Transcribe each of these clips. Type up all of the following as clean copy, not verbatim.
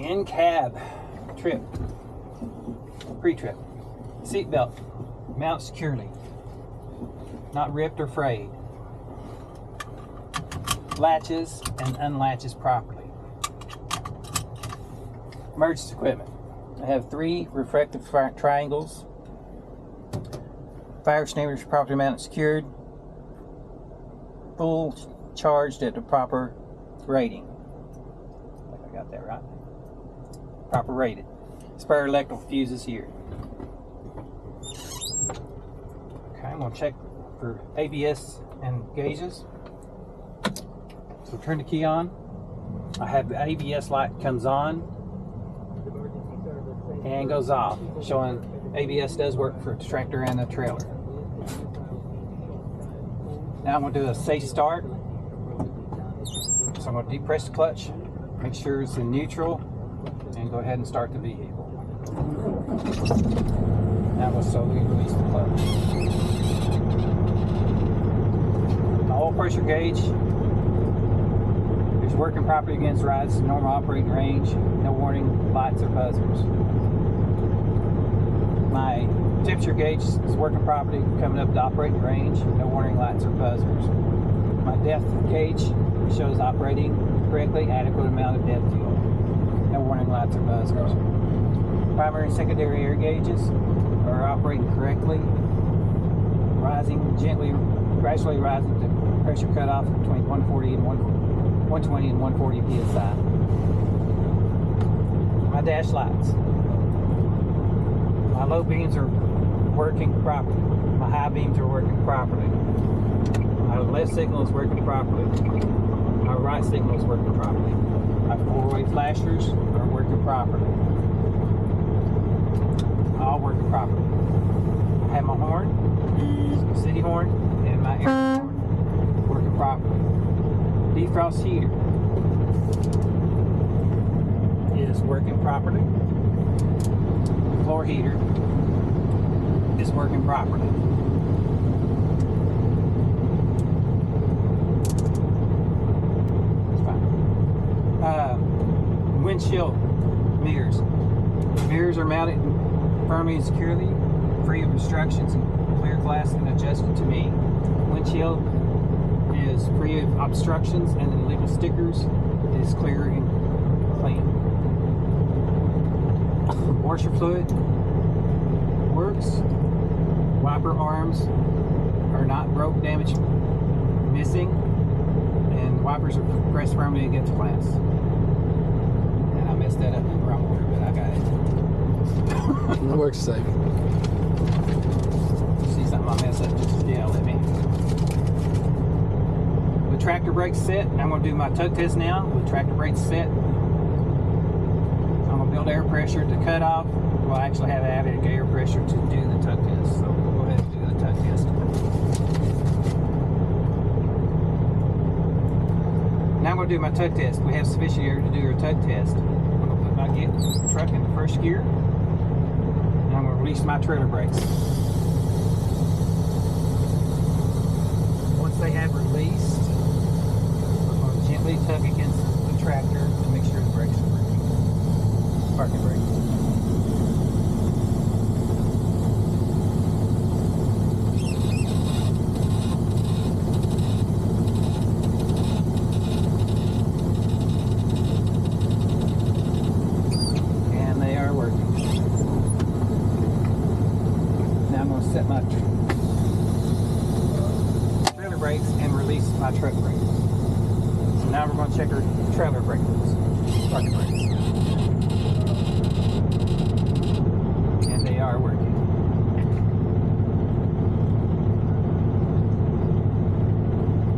In cab trip, pre-trip, seatbelt, mount securely, not ripped or frayed, latches and unlatches properly. Emergency equipment. I have 3 reflective triangles, fire extinguishers properly mounted, secured, full charged at the proper rating. I think I got that right. Proper rated. Spare electrical fuses here. Okay, I'm going to check for ABS and gauges. So turn the key on. I have the ABS light comes on and goes off, showing ABS does work for the tractor and the trailer. Now I'm going to do a safe start. So I'm going to depress the clutch, make sure it's in neutral, and go ahead and start the vehicle. Now we'll slowly release the clutch. The oil pressure gauge is working properly against rides to normal operating range. No warning lights or buzzers. My temperature gauge is working properly, coming up to operating range. No warning lights or buzzers. My depth gauge shows operating correctly, adequate amount of depth fuel. No warning lights or buzzers. Primary and secondary air gauges are operating correctly, rising gently, gradually rising to pressure cutoff between 140 and 120 and 140 psi. My dash lights. My low beams are working properly. My high beams are working properly. My left signal is working properly. My right signal is working properly. My 4-way flashers are working properly. All working properly. I have my horn, city horn, and my air horn working properly. Defrost heater is working properly. The floor heater is working properly. Windshield mirrors. Mirrors are mounted firmly and securely, free of obstructions, and clear glass and adjusted to me. Windshield is free of obstructions and illegal stickers. It is clear and clean. Washer fluid works. Wiper arms are not broke, damaged, missing, and wipers are pressed firmly against glass. And I messed that up in the wrong order, but I got it. It works safe. See something I mess up, just yell at me. The tractor brakes set. I'm going to do my tug test now. With tractor brakes set, I'm going to build air pressure to cut off. We'll actually have added air pressure to do the tug test. So we'll go ahead and do the tug test. Now I'm going to do my tug test. We have sufficient air to do our tug test. I'm going to put my truck in the first gear. And I'm going to release my trailer brakes. Once they have released, I'm going to gently tug against the tractor to make sure the brakes are working. Parking brakes. And they are working. Now I'm going to set my trailer brakes and release my truck brakes. So now we're going to check our trailer brakes, parking brakes. And they are working.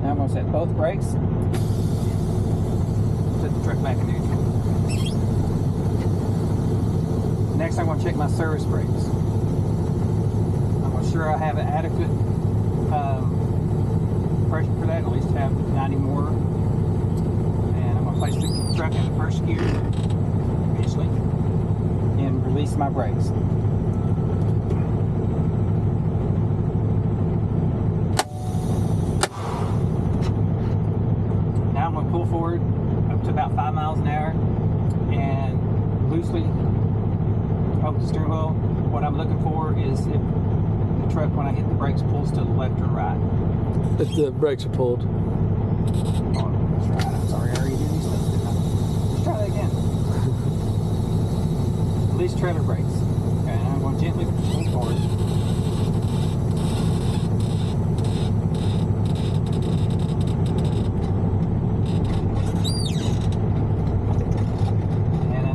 Now I'm going to set both brakes. Put the truck back in neutral. Next I'm going to check my service brakes. I'm sure I have an adequate pressure for that, at least have 90 more. And I'm going to place the truck in the first gear, obviously, and release my brakes. Now I'm going to pull forward up to about 5 miles an hour and loosely hold the steering wheel. What I'm looking for is if the truck, when I hit the brakes, pulls to the left or right. If the brakes are pulled. Oh, that's right. I'm sorry, I already did these things, didn't I? Let's try that again. Release trailer brakes. Okay, and I'm going to gently pull forward. And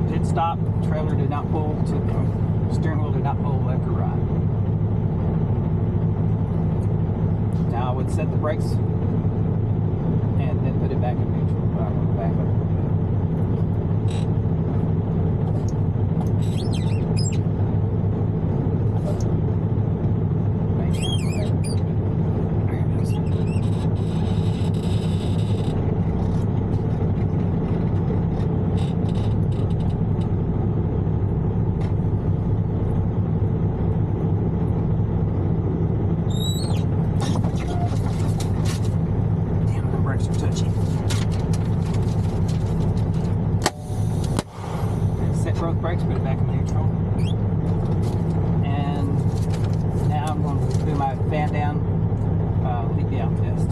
it did stop. The trailer did not pull to the steering wheel, did not pull left or right. Now I would set the brakes and then put it back in neutral. But I'm going to back up a little bit. Damn, the brakes are touchy. Set both brakes, put it back in neutral. And now I'm going to do my fan down, leak down test.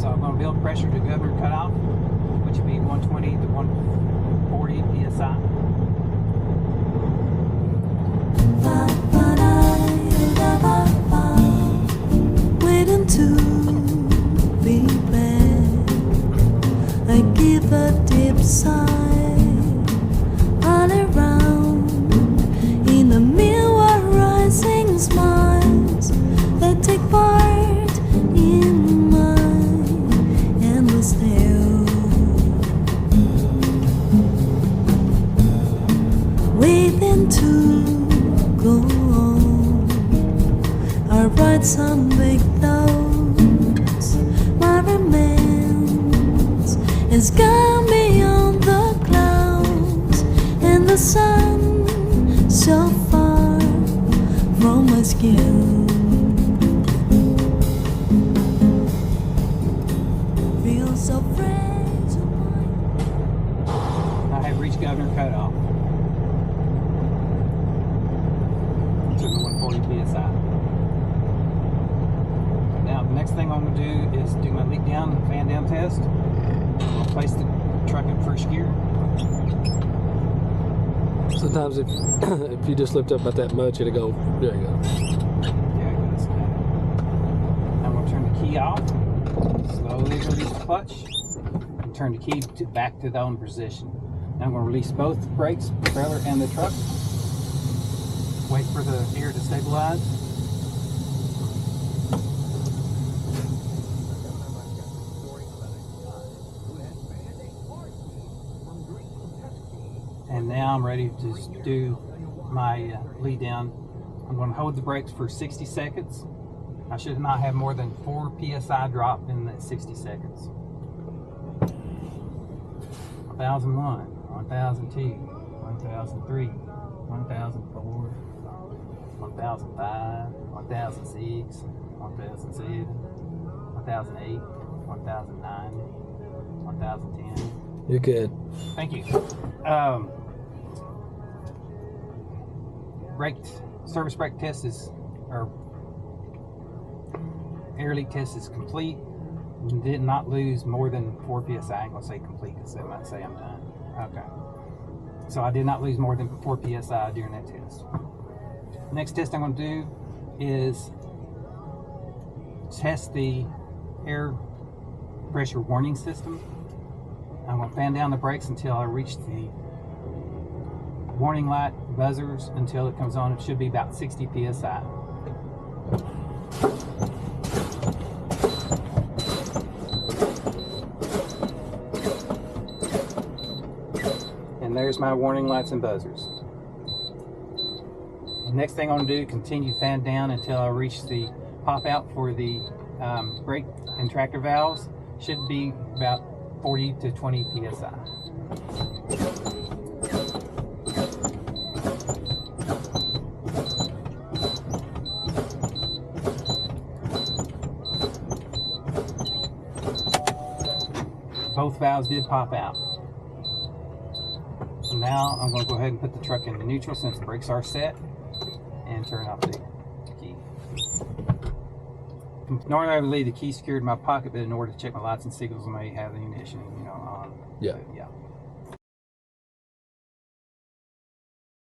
So I'm going to build pressure to governor cutoff, which would be 120 to 140 psi. Waiting to be back, I give a deep sigh. All around, in the mirror, rising smiles that take part in my endless tale. Waiting to go on, I write some big thoughts. My romance has gone beyond the clouds, and the sun so far from my skin feels so fragile. I have reached governor cutoff to the 140 psi. Now the next thing I'm going to do is do my leak down and fan down test. I'll place the truck in first gear. Sometimes if if you just lift up about that much, it'll go. There you go. Yeah, it goes. I'm going to turn the key off. Slowly release the clutch. And turn the key back to the on position. Now I'm going to release both brakes, the trailer and the truck. Wait for the air to stabilize. And now I'm ready to do my lead down. I'm going to hold the brakes for 60 seconds. I should not have more than 4 psi drop in that 60 seconds. 1001, 1002, 1003, 1004, 1005, 1006, 1007, 1008, 1009, 1010. You're good. Thank you. Service brake test or air leak test is complete. Did not lose more than 4 psi. I ain't gonna say complete because they might say I'm done. Okay. So I did not lose more than 4 psi during that test. Next test I'm gonna do is test the air pressure warning system. I'm going to fan down the brakes until I reach the warning light buzzers until it comes on. It should be about 60 psi. And there's my warning lights and buzzers. The next thing I'm going to do, continue fan down until I reach the pop out for the brake and tractor valves. Should be about 40 to 20 psi. both valves did pop out. So now I'm going to go ahead and put the truck in neutral since the brakes are set, and turn off the key. Normally I would leave the key secured in my pocket, but in order to check my lights and signals, I may have the ignition, on. Yeah. But yeah.